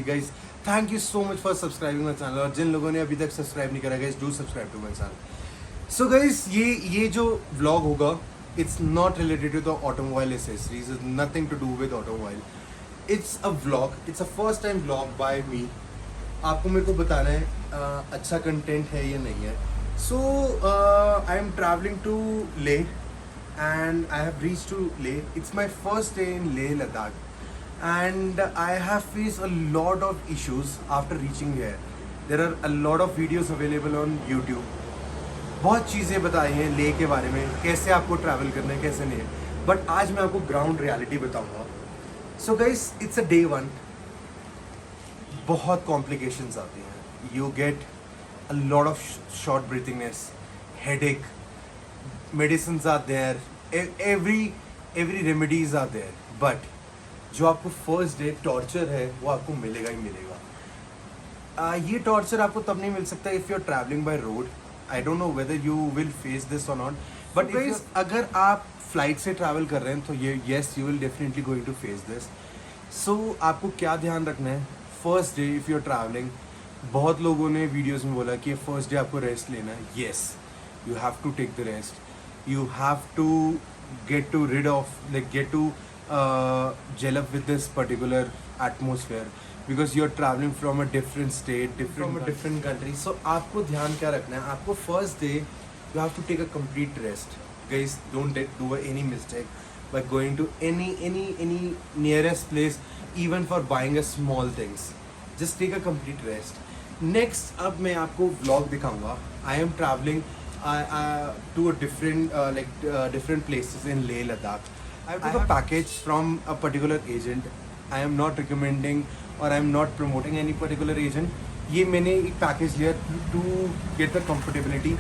Guys thank you so much for subscribing my channel, और जिन लोगों ने अभी तक सब्सक्राइब नहीं करा guys do subscribe to my channel. So guys ये जो व्लॉग होगा it's not related to the automobile accessories, is nothing to do with automobile. It's a vlog, it's a first time vlog by me. आपको मेरे को बताना है अच्छा content है या नहीं है। सो आई एम ट्रैवलिंग टू ले and I have reached to Leh. It's my first day in Leh Ladakh and I have faced a lot of issues after reaching here. There are a lot of videos available on YouTube. बहुत चीज़ें बताई हैं लेह के बारे में, कैसे आपको travel करना है कैसे नहीं है, बट आज मैं आपको ग्राउंड रियलिटी बताऊंगा। So guys it's a day 1, बहुत कॉम्प्लिकेशंस आती हैं, you get a lot of short breathingness, headache, medicines are there, every remedies are there, but जो आपको फर्स्ट डे टॉर्चर है वो आपको मिलेगा ही मिलेगा। ये टॉर्चर आपको तब नहीं मिल सकता if you are travelling by road. I don't know whether you will face this or not, but guys अगर आप फ्लाइट से ट्रैवल कर रहे हैं तो ये yes you will definitely going to face this. So आपको क्या ध्यान रखना है first day if you are travelling. बहुत लोगों ने वीडियोज़ में बोला कि फर्स्ट डे आपको रेस्ट लेना है, yes you have to take the rest, you have to get to rid of gel up with this particular atmosphere because you are traveling from a different state, from a different country. So आपको ध्यान क्या रखना है, आपको first day you have to take a complete rest. Guys, don't do any mistake by going to any nearest place even for buying a small things. Just take a complete rest. Next अब मैं आपको vlog दिखाऊंगा. I am traveling to a different places in Leh Ladakh. I took a package from a particular agent. I am not recommending or I am not promoting any particular agent. ये मैंने एक package लिया to get the comfortability,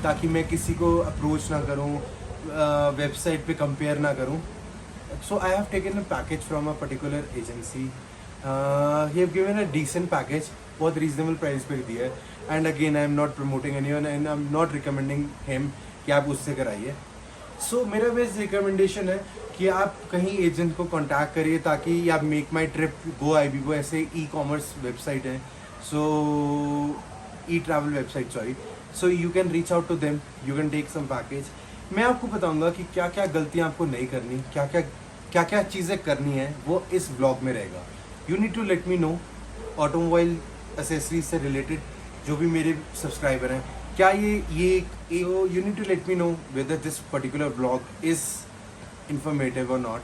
ताकि मैं किसी को approach ना करूँ, वेबसाइट पे कंपेयर ना करूँ. So I have taken a package from a particular agency. He have given a decent package, बहुत रीजनेबल प्राइस पे दिया है. And again I am not promoting anyone and I am not recommending him कि आप उससे कराइए. सो मेरा best recommendation है कि आप कहीं एजेंट को कांटेक्ट करिए, ताकि आप make my trip, go IBGO ऐसे ई कॉमर्स वेबसाइट है, so e travel website sorry. So you can reach out to them, you can take some package. मैं आपको बताऊंगा कि क्या क्या गलतियाँ आपको नहीं करनी, क्या क्या चीज़ें करनी है, वो इस ब्लॉग में रहेगा. You need to let me know automobile accessories से रिलेटेड जो भी मेरे सब्सक्राइबर हैं, क्या ये you need to let me know whether this particular blog is informative or not.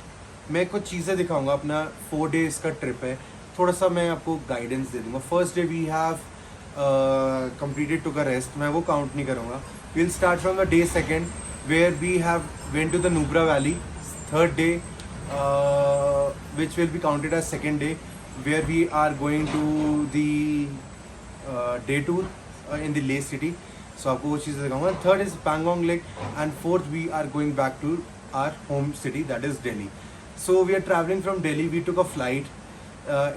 मैं कुछ चीज़ें दिखाऊंगा, अपना 4 days का ट्रिप है, थोड़ा सा मैं आपको गाइडेंस दे दूंगा. First day we have completed took a rest, मैं वो काउंट नहीं करूँगा. Will start from the day 2 where we have went to the Nubra valley. Third day which will be counted as second day, where we are going to the day tour in the Leh city. So आपको वो चीज़ दिखाऊंगा. Third is Pangong Lake and fourth we are going back to our home city, that is Delhi. So we are traveling from Delhi. We took a flight.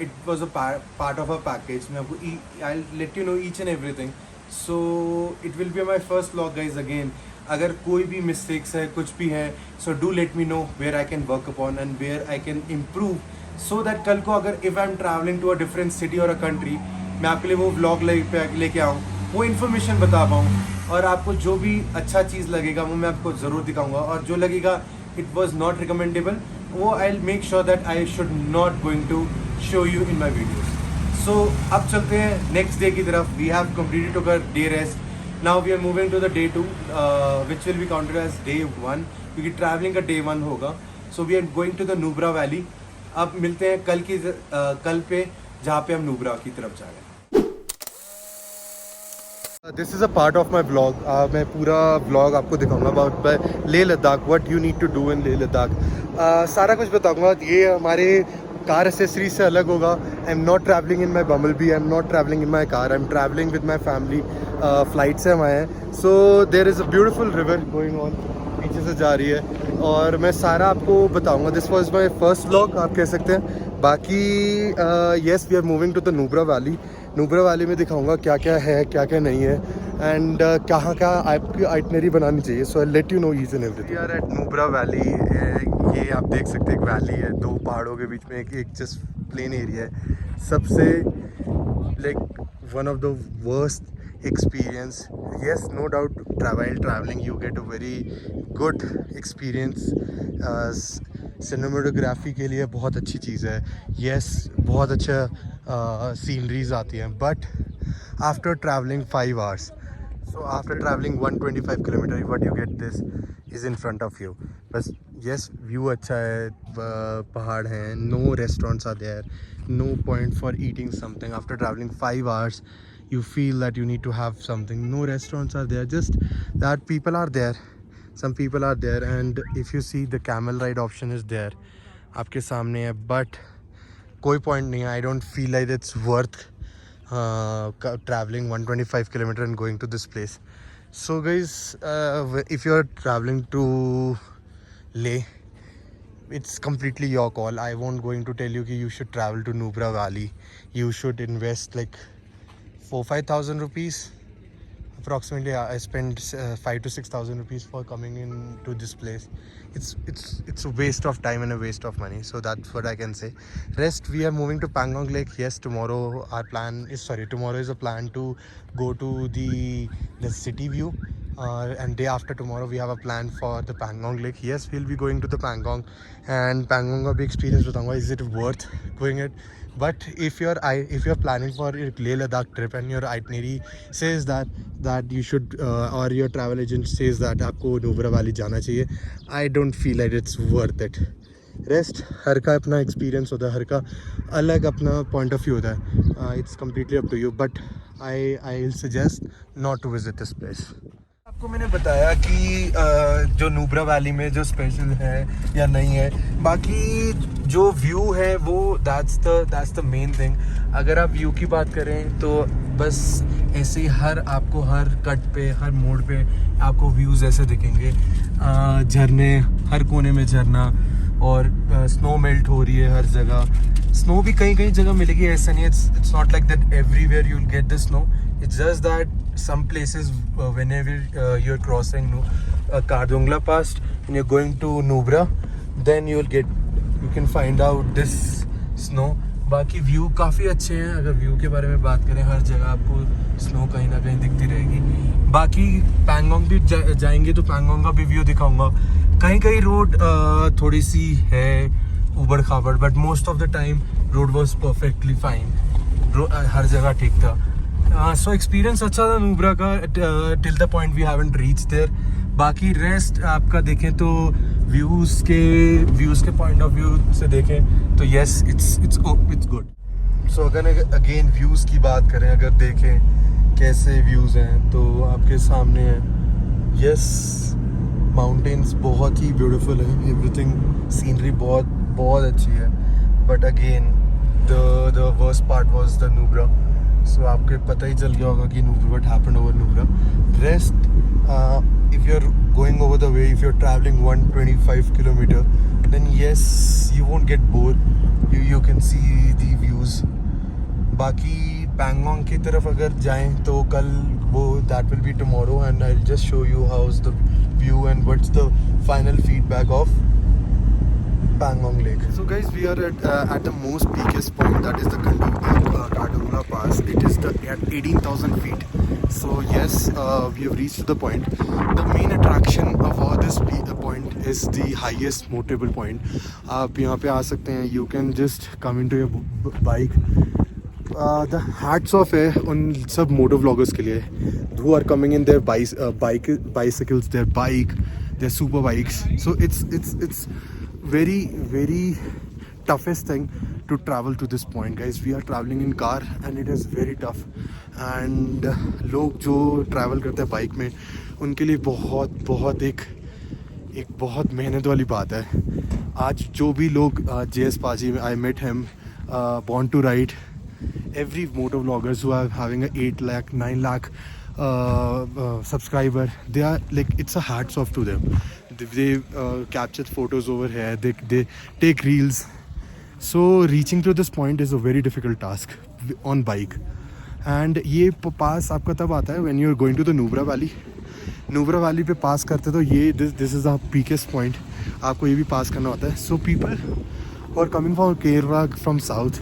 It was a part of a package. मैं आपको I'll let you know each and everything. So it will be my first vlog guys. Again, अगर कोई भी mistakes है, कुछ भी है, so do let me know where I can work upon and where I can improve, so that कल को अगर if I am travelling to a different city or a country, मैं आपके लिए वो व्लॉग लेके आऊँ, वो इन्फॉर्मेशन बता पाऊँ, और आपको जो भी अच्छा चीज़ लगेगा वो मैं आपको ज़रूर दिखाऊँगा, और जो लगेगा इट वॉज नॉट रिकमेंडेबल वो I will make sure that I should not going to show you in my videos. So अब चलते हैं नेक्स्ट डे की तरफ. वी हैव कम्प्लीटेड टू कर day rest. Now we are moving to the day 2, which will be counted as day 1, क्योंकि travelling का day 1 होगा. So we are going to the Nubra Valley. अब मिलते हैं कल पे जहाँ पे हम नुब्रा की तरफ जा रहे हैं। This is a part of my blog. मैं पूरा ब्लॉग आपको दिखाऊंगा about Leh Ladakh, what you need to do in Leh Ladakh. सारा कुछ बताऊंगा। ये हमारे कार एसेसरीज से अलग होगा। I am not travelling in my bumble bee, I am not travelling in my car, I am travelling with my family. Flight से हम आए हैं। So there is a beautiful river going on, पीछे से जा रही है और मैं सारा आपको बताऊंगा। This was my first vlog आप कह सकते हैं। बाकी yes, we are moving to the Nubra valley. Nubra valley में दिखाऊंगा क्या क्या है, क्या क्या नहीं है, एंड कहाँ कहाँ आपकी आइटनरी बनानी चाहिए। So I let you know each and everything. We are at Nubra valley. ये आप देख सकते हैं एक वैली है, दो पहाड़ों के बीच में एक जस्ट प्लेन एरिया है। सबसे like one of the worst experience, yes, no doubt, traveling you get a very good experience। Cinematography के लिए बहुत अच्छी चीज़ है। yes, बहुत अच्छा सीनरीज आती हैं, but after travelling 5 hours, so after traveling 125 kilometer, what you get this is in front of you। बस yes, व्यू अच्छा है, पहाड़ हैं, no restaurants are there, no point for eating something after traveling 5 hours। You feel that you need to have something, no restaurants are there, just that people are there, some people are there, and if you see the camel ride option is there आपके सामने है, but कोई point नहीं है। I don't feel like it's worth traveling 125 kilometer and going to this place। So guys, if you're traveling to Leh, it's completely your call। I won't going to tell you कि you should travel to Nubra Valley, you should invest like 4-5,000 rupees approximately। I spent 5 to 6,000 rupees for coming in to this place। It's a waste of time and a waste of money, so that's what I can say। Rest, we are moving to Pangong Lake। Yes, tomorrow is a plan to go to the city view, and day after tomorrow we have a plan for the Pangong Lake। Yes, we'll be going to the Pangong, and Pangong का भी experience बताऊंगा, is it worth going it। But if you're planning for a Leh Ladakh trip and your itinerary says that you should or your travel agent says that आपको Nubra valley जाना चाहिए, I don't feel like it's worth it। Rest, हर का अपना experience होता है, हर का अलग अपना पॉइंट ऑफ व्यू होता है। It's completely up to you, but I will suggest not to visit this place. आपको मैंने बताया कि जो नुब्रा वैली में जो स्पेशल है या नहीं है, बाकी जो व्यू है वो दैट्स द मेन थिंग। अगर आप व्यू की बात करें तो बस ऐसे ही आपको हर कट पे, हर मोड़ पे आपको व्यूज़ ऐसे दिखेंगे, झरने, हर कोने में झरना, और स्नो मेल्ट हो रही है हर जगह। स्नो भी कहीं कहीं जगह मिलेगी, ऐसा नहीं है, it's not like that everywhere you will get the snow. It's just that some places whenever you're crossing Kardungla Pass and you're going to Nubra, then you can find out this snow। बाकी view काफ़ी अच्छे हैं। अगर view के बारे में बात करें, हर जगह आपको स्नो कहीं ना कहीं दिखती रहेगी। बाकी पैंगोंग भी जाएंगे तो पैंगोंग का भी व्यू दिखाऊंगा। कहीं कहीं रोड थोड़ी सी है उबड़ खाबड़, but most of the time road was perfectly fine, हर जगह ठीक था। सो एक्सपीरियंस अच्छा था नुब्रा का till the point we haven't reach there. बाकी रेस्ट आपका देखें तो व्यूज़ के पॉइंट ऑफ व्यू से देखें तो येस, इट्स गुड। सो अगर अगेन व्यूज़ की बात करें, अगर देखें कैसे व्यूज़ हैं तो आपके सामने है, येस, माउंटेन्स बहुत ही ब्यूटीफुल है, एवरीथिंग, सीनरी बहुत अच्छी है। But again the worst part was the Nubra. सो आपके पता ही चल गया होगा कि what happened over Nubra. Rest, if you're going over the way, if you're traveling 125 kilometer, then yes, you won't get bored, you can see the views। बाकी पैंगोंग की तरफ अगर जाएं तो कल वो that will be tomorrow, and I'll just show you how's the view and what's the final feedback of Pangong Lake। So guys, we are at the most peakest point, that is the Kardungla Pass। It is at 18,000 feet। So yes, we have reached the point। The main attraction of all this point is the highest motorable point। आप यहाँ पे आ सकते हैं, you can just come into your bike। The hats off है उन सब motor vloggers के लिए who are coming in their bicycles, their super bikes। So it's very toughest thing to travel to this point, guys. We are traveling in car and it is very tough. And लोग जो travel करते हैं bike में उनके लिए बहुत एक बहुत मेहनत वाली बात है. आज जो भी लोग JS Paji, I met him, Born to Ride, every motor vloggers who are having a 8 lakh 9 lakh subscriber, they are like, it's a hats off to them. They capture photos over here, they take reels. So reaching to this point is a very difficult task on bike. And ये पास आपका तब आता है when you're going to the Nubra Valley. Nubra Valley पे पास करते तो ये this is the peakest point. आपको ये भी पास करना होता है. So people who are coming from Kerala, from south,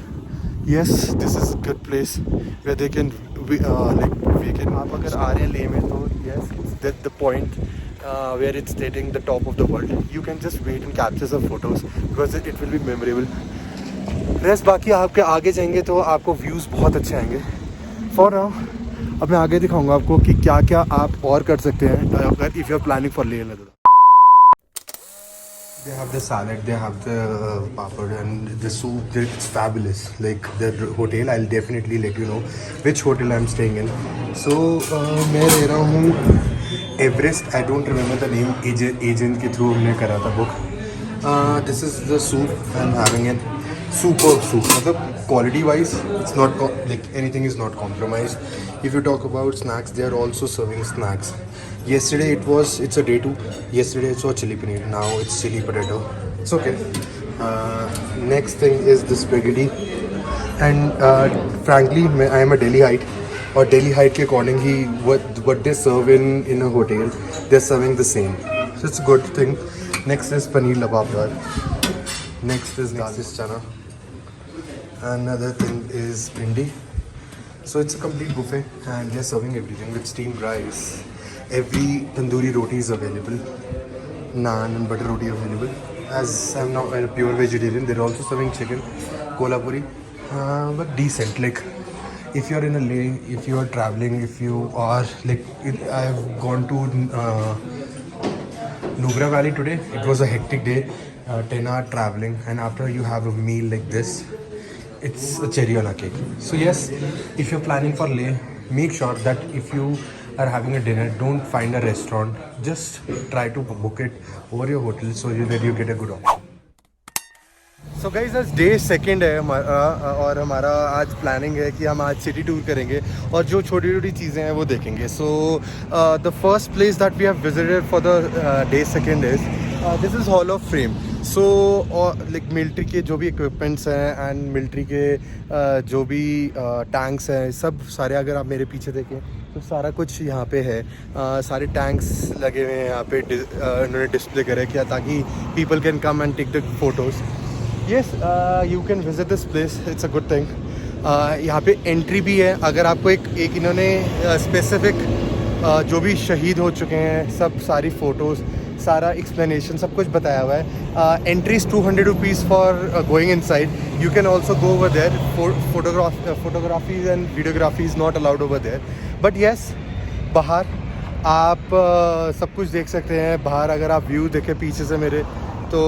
yes, this is a good place where they can we can. आप अगर आ रहे हैं लेह में तो yes, that's the point where it's stating the top of the world. You can just wait and capture some photos because it will be memorable. Rest बाकी आपके आगे जाएंगे तो आपको व्यूज़ बहुत अच्छे आएंगे. फॉर नाउ अब मैं आगे दिखाऊंगा आपको कि क्या क्या आप और कर सकते हैं अगर if you are planning for Leh Ladakh. They have the salad, they have the papad and the soup. It's fabulous. Like the hotel, I'll definitely let you know which hotel I'm staying in. So मैं रह रहा हूँ Everest. I don't remember the name. Agent के through हमने करा था book. This is the soup I'm having it. Superb soup. मतलब quality wise, it's not like anything is not compromised. If you talk about snacks, they are also serving snacks. Yesterday it's a day 2. Yesterday I saw chili paneer. Now it's chili potato. It's okay. Next thing is the spaghetti. And frankly, I am a Delhiite. और Delhi height के according he what they serve in a hotel, they're serving the same. So it's a good thing. Next is paneer lababdar. Next is chana. Another thing is pindi. So it's a complete buffet and they're serving everything with steamed rice. Every tandoori roti is available. Naan and butter roti available. As I'm not a pure vegetarian, they're also serving chicken, kolhapuri, but decent. Like if you're in a Leh, if you are traveling, if you are like, I've gone to Nubra Valley today. It was a hectic day, 10-hour traveling, and after you have a meal like this, it's a cherry on a cake. So yes, if you're planning for Leh, make sure that if you are having a dinner, don't find a restaurant. Just try to book it over your hotel so that you get a good option. So guys, आज day 2 है और हमारा आज planning है कि हम आज city tour करेंगे और जो छोटी छोटी चीज़ें हैं वो देखेंगे. So the first place that we have visited for the day 2 is this is hall of fame. So like military के जो भी इक्विपमेंट्स हैं एंड मिलिट्री के जो भी टैंक्स हैं, सब सारे अगर आप मेरे पीछे देखें तो सारा कुछ यहाँ पे है. सारे टैंक्स लगे हुए हैं यहाँ पे. उन्होंने डिस्प्ले करे किया ताकि people can come and take the photos. Yes, you can visit this place. It's a good thing. यहाँ पे एंट्री भी है. अगर आपको एक इन्होंने स्पेसिफिक जो भी शहीद हो चुके हैं सब सारी फ़ोटोज़, सारा एक्सप्लेनेशन सब कुछ बताया हुआ है. Entry is 200 rupees for going inside. You can also go over there. Photographies and videography is not allowed over there. But yes, बाहर आप सब कुछ देख सकते हैं. बाहर अगर आप व्यू देखें पीछे से मेरे, तो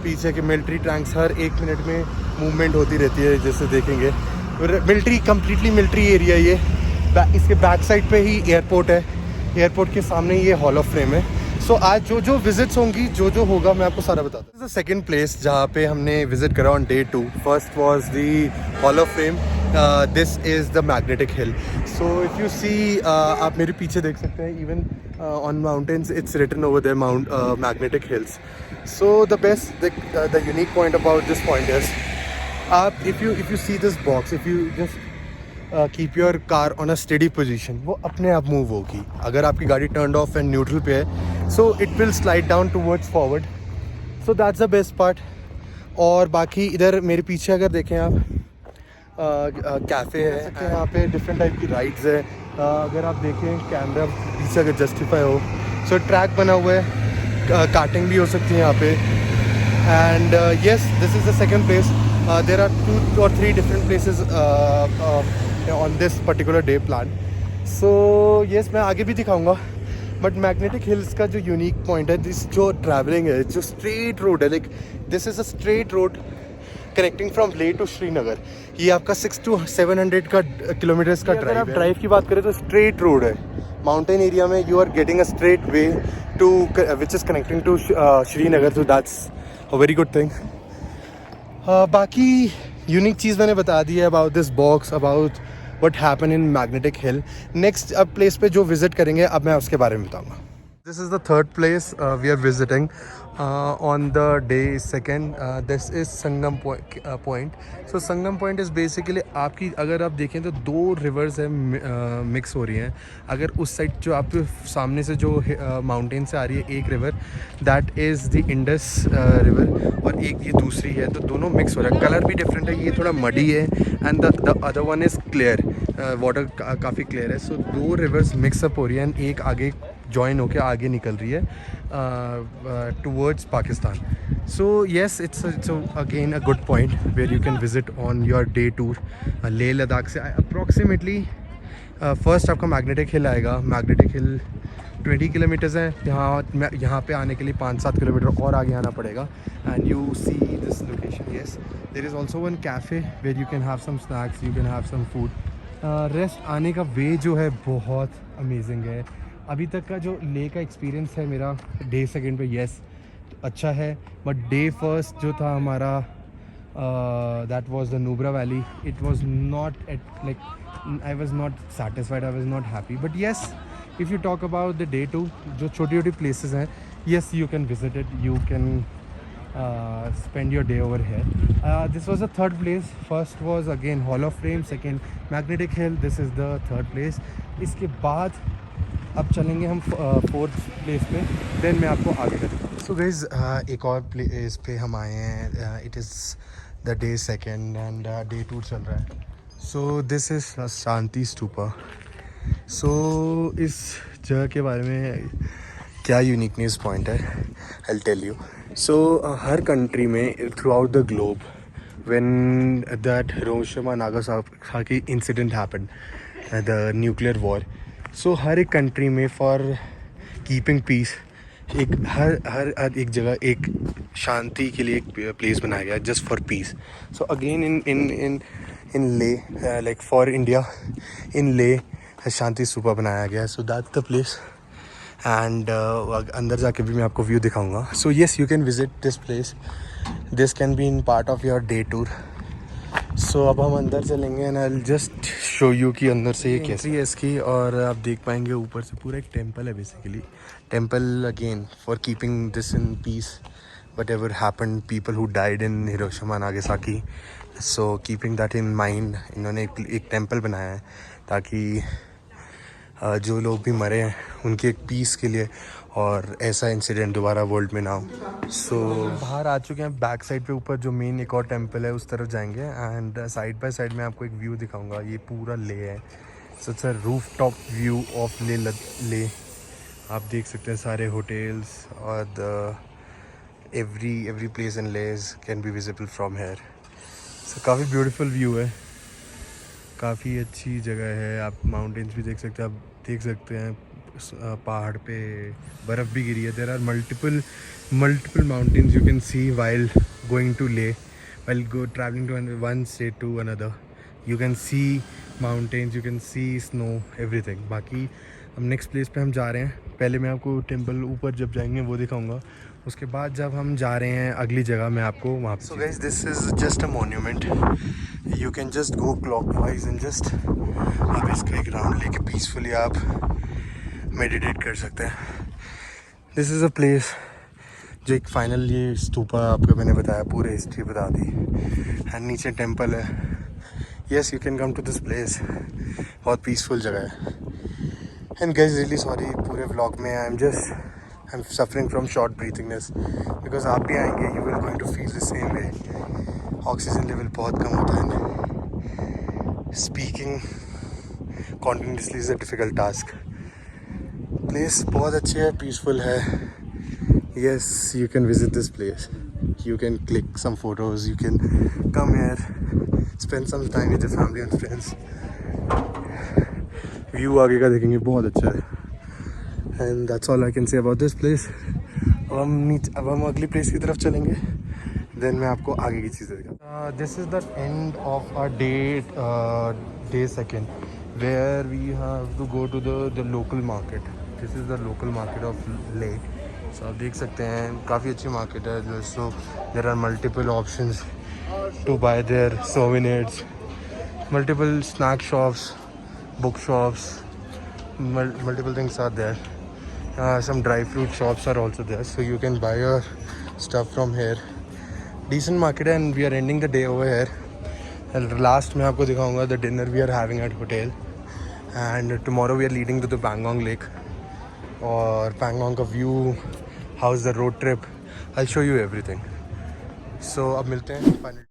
पीछे के मिलिट्री टैंक्स हर 1 मिनट में मूवमेंट होती रहती है, जैसे देखेंगे. मिलिट्री कम्प्लीटली मिलिट्री एरिया ये. इसके बैक साइड पे ही एयरपोर्ट है. एयरपोर्ट के सामने ये हॉल ऑफ फ्रेम है. सो आज जो विजिट्स होंगी, जो होगा मैं आपको सारा बताता हूँ. सेकंड प्लेस जहाँ पे हमने विजिट करा on day 2. First was the hall of fame. This is the magnetic hill. So if you see, आप मेरे पीछे देख सकते हैं, even on mountains it's written over there mount magnetic hills. So the best, the unique point about this point is, if you see this box, if you just keep your car on a steady position, वो अपने आप move होगी. अगर आपकी गाड़ी turned off and neutral पे है, so it will slide down towards forward. So that's the best part. और बाकी इधर मेरे पीछे अगर देखें आप, कैफ़े है. यहाँ पे डिफरेंट टाइप की राइड्स है. अगर आप देखें कैमरा पीछे अगर जस्टिफाई हो, सो ट्रैक बना हुआ है. कार्टिंग भी हो सकती है यहाँ पे. And yes, this is the second place. There are 2 or 3 different places on this particular day plan. So yes, मैं आगे भी दिखाऊंगा. बट मैग्नेटिक हिल्स का जो यूनिक पॉइंट है, दिस जो ट्रैवलिंग है, जो स्ट्रेट रोड है, like this is a straight road connecting from Leh to Srinagar. ये आपका 600 to 700 का किलोमीटर्स का ड्राइव है। अगर आप ड्राइव की बात करें तो स्ट्रेट रोड है। माउंटेन एरिया में you are getting a straight way to which is connecting to Srinagar, so that's a very good thing. बाकी यूनिक चीज़ मैंने बता दी है about this box, about what happen in magnetic hill. Next अब place पे जो विजिट करेंगे अब मैं उसके बारे में बताऊँगा। This is the third place we are visiting on the day second. This is Sangam Point. So Sangam Point is basically आपकी अगर आप देखें तो दो रिवर्स है मिक्स हो रही हैं। अगर उस साइड जो आपके सामने से जो माउंटेन से आ रही है एक river, that is the Indus river, और एक ये दूसरी है, तो दोनों मिक्स हो रहा है। कलर भी डिफरेंट है, ये थोड़ा मडी है and the other one is clear, water काफ़ी क्लियर है। सो दो रिवर्स मिक्सअप हो रही हैं एंड एक आगे जॉइन होकर आगे निकल रही है towards Pakistan. So yes, it's again a good point where you can visit on your day tour. Leh Ladakh से अप्रॉक्सीमेटली फर्स्ट आपका मैग्नेटिक हिल आएगा। मैग्नेटिक हिल 20 किलोमीटर्स है। यहाँ पे आने के लिए 5-7 किलोमीटर और आगे आना पड़ेगा। And you see this location. Yes, there is also one cafe where you can have some snacks, you can have some food. Rest आने का वे जो है बहुत अमेजिंग है। अभी तक का जो ले का एक्सपीरियंस है मेरा डे सेकंड पे, येस अच्छा है, बट डे फर्स्ट जो था हमारा that was the Nubra valley. It was not at like I was not satisfied, I was not happy, but yes if you talk about the day two, जो छोटी छोटी places हैं, yes you can visit it, you can spend your day over here. This was the third place. First was again Hall of Fame, second Magnetic Hill, this is the third place. इसके बाद अब चलेंगे हम fourth place पे, then मैं आपको आगे का दिखाऊंगा। सो गाइस एक और प्लेस पे हम आए हैं। It is the day second and day tour चल रहा है। So this is Shanti Stupa. So इस जगह के बारे में क्या यूनिकनेस पॉइंट है, I will tell you. So हर कंट्री में throughout the globe when that Hiroshima Nagasaki incident happened, the nuclear war, so हर एक कंट्री में फॉर कीपिंग पीस एक हर एक जगह एक शांति के लिए एक प्लेस बनाया गया just for piece. So again in ले लाइक फॉर इंडिया इन ले शांति स्तूपा बनाया गया। So that's the place and अंदर जाके भी मैं आपको व्यू दिखाऊंगा। So yes, you can visit this place, this can be in part of your day tour. So अब हम अंदर चलेंगे and I will just show you कि अंदर से ये कैसी है इसकी। और आप देख पाएंगे ऊपर से पूरा एक टेम्पल है basically. Temple again for keeping this in peace, what ever happen, people who died in Hiroshima Nagasaki. So keeping that in mind इन्होंने एक टेम्पल बनाया है ताकि जो लोग भी मरे हैं उनके एक पीस के लिए और ऐसा इंसिडेंट दोबारा वर्ल्ड में ना हो। सो बाहर आ चुके हैं, बैक साइड पे ऊपर जो मेन एक और टेम्पल है उस तरफ जाएंगे एंड साइड बाय साइड में आपको एक व्यू दिखाऊंगा। ये पूरा ले है। So it's a roof top view of Leh. आप देख सकते हैं सारे होटल्स और the every place in Leh can be visible from here. So काफ़ी ब्यूटीफुल व्यू है, काफ़ी अच्छी जगह है। आप माउंटेन्स भी देख सकते हैं, आप देख सकते हैं पहाड़ पे बर्फ़ भी गिरी है। There are multiple mountains you can see while going to Leh, while travelling to one state to another. You can see mountains, you can see snow, everything. बाकी अब नेक्स्ट प्लेस पे हम जा रहे हैं। पहले मैं आपको टेम्पल ऊपर जब जाएंगे वो दिखाऊंगा, उसके बाद जब हम जा रहे हैं अगली जगह मैं आपको वहाँ पे। So guys, this is just a monument, you can just go clockwise and just आप इसका एक राउंड लेके पीसफुली आप मेडिटेट कर सकते हैं। दिस इज़ अ प्लेस जो एक फाइनल ये स्तूपा आपको मैंने बताया, पूरी हिस्ट्री बता दी एंड नीचे टेम्पल है। Yes, you can come to this place, बहुत पीसफुल जगह है। एंड गाइस रियली सॉरी पूरे व्लॉग में I am suffering from short breathingness because आप भी आएंगे, you will going to feel the same way. Oxygen level बहुत कम होता है, speaking continuously is a difficult task. Place बहुत अच्छी है, पीसफुल है। Yes, you can visit this place, you can click some photos, you can come here, spend some time with your family and friends. View आगे का देखेंगे, बहुत अच्छा है। And that's all I can say about this place. अब हम अगली place की तरफ चलेंगे, देन मैं आपको आगे की चीज़ें दिखाऊंगा। This is the end of our day second, where we have to go to the local market. This is the local market of Leh. So आप देख सकते हैं काफ़ी अच्छी market है. So there are multiple options to buy their souvenirs, multiple snack shops, book shops, multiple things are there. Some dry fruit shops are also there, so you can buy your stuff from here. Decent market and we are ending the day over here. And last में आपको दिखाऊंगा the dinner we are having at hotel, and tomorrow we are leading to the Pangong Lake और Pangong का view, how's the road trip, I'll show you everything. So अब मिलते हैं finally.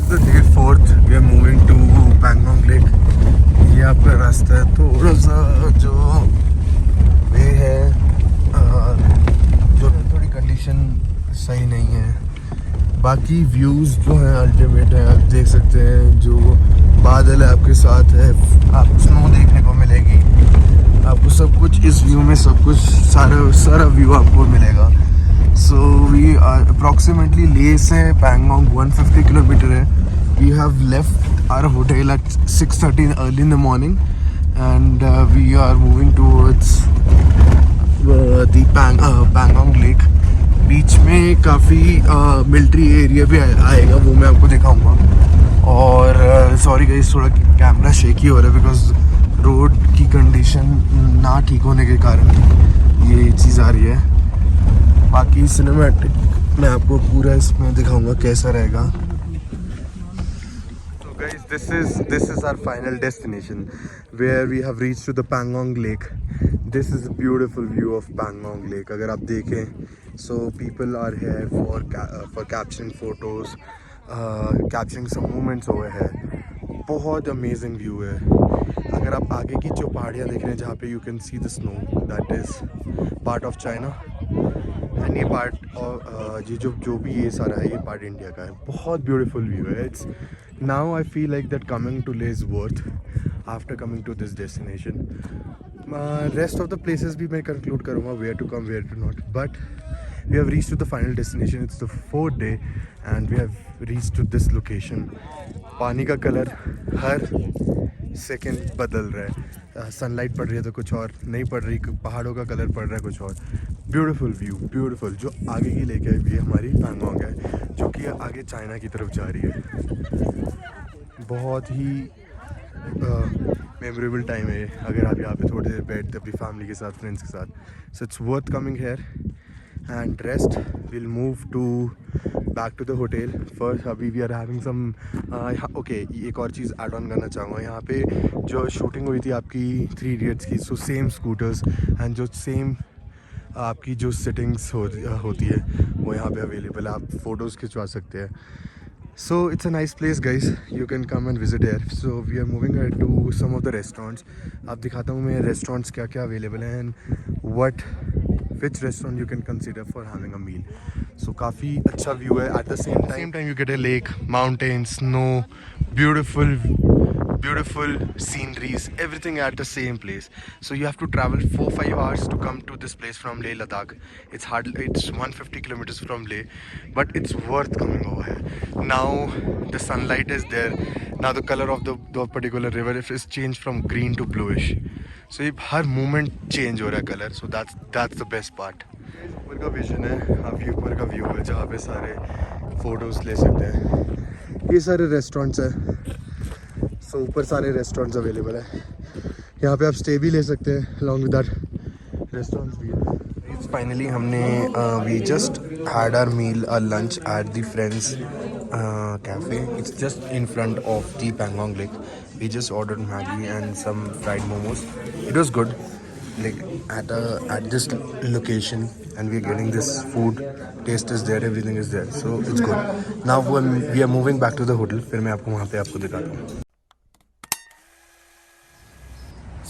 The day 4th we are moving to Pangong Lake. ये आपका रास्ता है, थोड़ा सा जो वे है जो थोड़ी कंडीशन सही नहीं है. बाकी व्यूज़ जो हैं अल्टीमेट है. आप देख सकते हैं जो बादल है आपके साथ है, आपको स्नो देखने को मिलेगी, आपको सब कुछ इस व्यू में सब कुछ सारा व्यू आपको मिलेगा. सो वी अप्रॉक्सीमेटली ले से पैंगोंग 150 किलोमीटर है. We have left our hotel at 6:30 early in the morning and we are moving towards the Pangong lake. बीच में काफ़ी मिलिट्री एरिया भी आएगा, वो मैं आपको दिखाऊंगा. और सॉरी गाइस, थोड़ा कैमरा शेकी हो रहा है बिकॉज रोड की कंडीशन ना ठीक होने के कारण ये चीज़ आ रही है. बाकी सिनेमैटिक मैं आपको पूरा इसमें दिखाऊंगा कैसा रहेगा. So guys, this is our final destination where we have reached to the Pangong Lake. This is a beautiful view of Pangong Lake. अगर आप देखें, so people are here for capturing photos, capturing some moments over here. बहुत amazing view है. अगर आप आगे की जो पहाड़ियाँ देख रहे हैं जहाँ पे you can see the snow, that is part of China. And ये पार्ट और ये जो भी ये सारा है ये पार्ट इंडिया का है. बहुत ब्यूटीफुल व्यू है. It's now I feel like that coming to Leh is worth after coming to this destination. Rest of the places भी मैं कंक्लूड करूँगा where to come where to not, but we have reach to the final destination. It's the 4th day and we have reach to this location. पानी का colour हर second बदल रहा है. Sunlight पड़ रही है तो कुछ और, नहीं पड़ रही, पहाड़ों का कलर पड़ रहा है कुछ और. Beautiful view, beautiful. जो आगे की लेक है ये हमारी पैंगोंग है जो कि आगे चाइना की तरफ जा रही है. बहुत ही मेमोरेबल टाइम है अगर आप यहाँ पे थोड़ी देर बैठते अपनी फैमिली के साथ, फ्रेंड्स के साथ. So it's worth coming here and rest. Will move to back to the hotel. First अभी we are having some okay. एक और चीज़ ऐड ऑन करना चाहूँगा. यहाँ पे जो शूटिंग हुई थी आपकी 3 इडियट्स की, सो सेम स्कूटर्स एंड जो सेम आपकी जो सेटिंग्स होती है वो यहाँ पे अवेलेबल है. आप फ़ोटोज़ खिंचवा सकते हैं. So it's a nice place guys, you can come and visit here. So we are moving to some of the restaurants. आप दिखाता हूँ मैं रेस्टोरेंट्स क्या क्या अवेलेबल हैं and which restaurant you can consider for having a meal. So काफ़ी अच्छा view है. At the same time you get a lake, mountains, snow, beautiful sceneries, everything at the same place. So you have to travel 4-5 hours to come to this place from Leh Ladakh. It's 150 kilometers from Leh, but it's worth coming over here. Now the sunlight is there. Now the color of the particular river is changed from green to bluish. So ये हर moment change हो रहा है colour. So that's the best part. ऊपर का vision है, आप ये ऊपर का व्यू है जहाँ पे सारे फ़ोटोज़ ले सकते हैं. ये सारे रेस्टोरेंट्स हैं. सो ऊपर सारे रेस्टोरेंट्स अवेलेबल है. यहाँ पे आप स्टे भी ले सकते हैं अलॉन्ग विद दैट रेस्टोरेंट्स भी है. फाइनली हमने वी जस्ट हैड आवर मील और lunch at the friends cafe. It's just in front of the Pangong Lake. We just ordered Maggi and some fried momos. It was good, like at this location, and we're getting this food. Taste is there, everything is there, so it's good. Now we are moving back to the hotel. फिर मैं आपको वहाँ पे आपको दिखाता हूँ.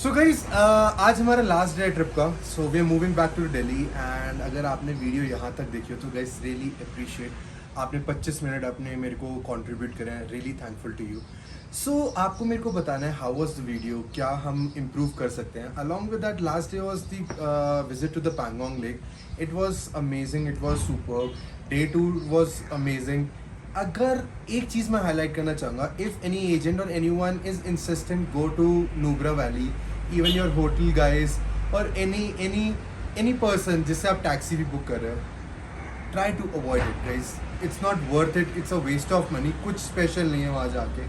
So guys आज हमारा लास्ट डे है ट्रिप का. So we are moving back to Delhi and अगर आपने वीडियो यहाँ तक देखी हो तो गाइज रियली अप्रिशिएट. आपने 25 मिनट अपने मेरे को कंट्रीब्यूट करें. Really thankful to you. So आपको मेरे को बताना है हाउ वाज द वीडियो, क्या हम इम्प्रूव कर सकते हैं. Along with that last day was the visit to the Pangong lake. It was amazing, it was superb. Day 2 was amazing. अगर एक चीज़ मैं हाईलाइट करना चाहूँगा, if any agent or any one is insistent go to Nubra valley, even your hotel guys or any person जिससे आप taxi भी book कर रहे हो, try to avoid it guys. It's not worth it, it's a waste of money. कुछ special नहीं है वहाँ जाके.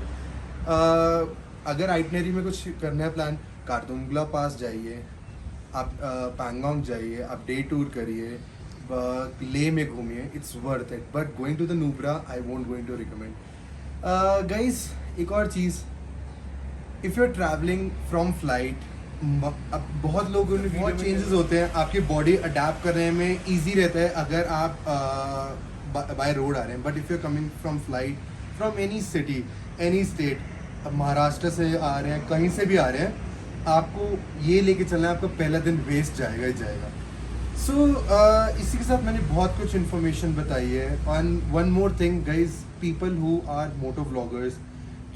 अगर आइटनरी में कुछ करना है प्लान, कार्तुंगला पास जाइए, आप पैंगोंग जाइए, आप डे टूर करिए, ले में घूमिए, it's worth it. But going to the Nubra I won't going to recommend. Guys एक और चीज़, if you are travelling from flight, अब बहुत लोगों ने बहुत चेंजेस होते हैं, आपकी बॉडी अडेप्ट करने में ईजी रहता है अगर आप बाय रोड आ रहे हैं. But if you are coming from flight from any city, any state, अब महाराष्ट्र से आ रहे हैं, कहीं से भी आ रहे हैं, आपको ये लेके चलना है, आपका पहला दिन वेस्ट जाएगा ही जाएगा. सो इसी के साथ मैंने बहुत कुछ इन्फॉर्मेशन बताई है. And one more thing guys, people who are moto vloggers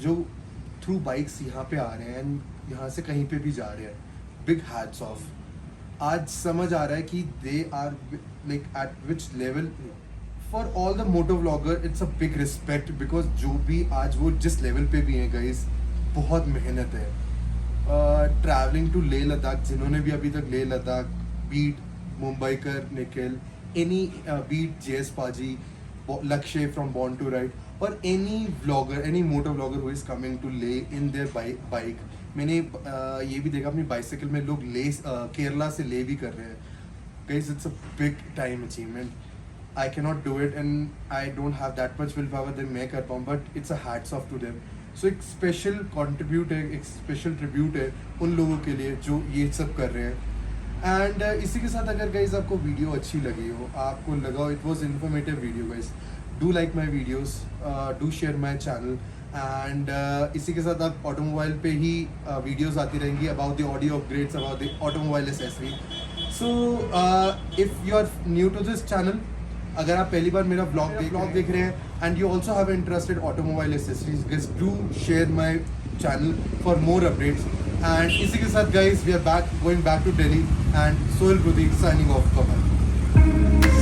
जो थ्रू बाइक्स यहाँ पे आ रहे हैं एंड यहाँ से कहीं पे भी जा रहे हैं, बिग हैट्स ऑफ. आज समझ आ रहा है कि they are like at which level. For all the moto vlogger it's a big respect, because जो भी आज वो जिस लेवल पे भी हैं गाइज, बहुत मेहनत है. ट्रैवलिंग टू लेह लद्दाख, जिन्होंने भी अभी तक लेह लद्दाख, बीट मुंबई कर Nikhil, any beat JS Paaji, Lakshya from born to ride, or any vlogger, any moto vlogger who is coming to Leh in there bike. मैंने ये भी देखा अपनी बाइसिकल में लोग ले केरला से ले भी कर रहे हैं. Guys it's a big time achievement. I can not do it and I don't have that much will power that मैं कर पाऊँ, but it's a hats off to them. So एक स्पेशल कॉन्ट्रीब्यूट है, एक स्पेशल ट्रिब्यूट है उन लोगों के लिए जो ये सब कर रहे हैं. एंड इसी के साथ अगर गाइज आपको वीडियो अच्छी लगी हो, आपको लगा हो it was informative video, guys do like my videos, do share my channel. And इसी के साथ आप ऑटोमोबाइल पे ही वीडियोज़ आती रहेंगी about the audio upgrades, about the automobile accessory. So if you are new to this channel, अगर आप पहली बार मेरा ब्लॉग देख रहे हैं and you also have interested automobile accessories, guys do share my channel for more updates. And इसी के साथ guys we are back, going back to Delhi, and Sohail Pradeep signing off. Bye bye.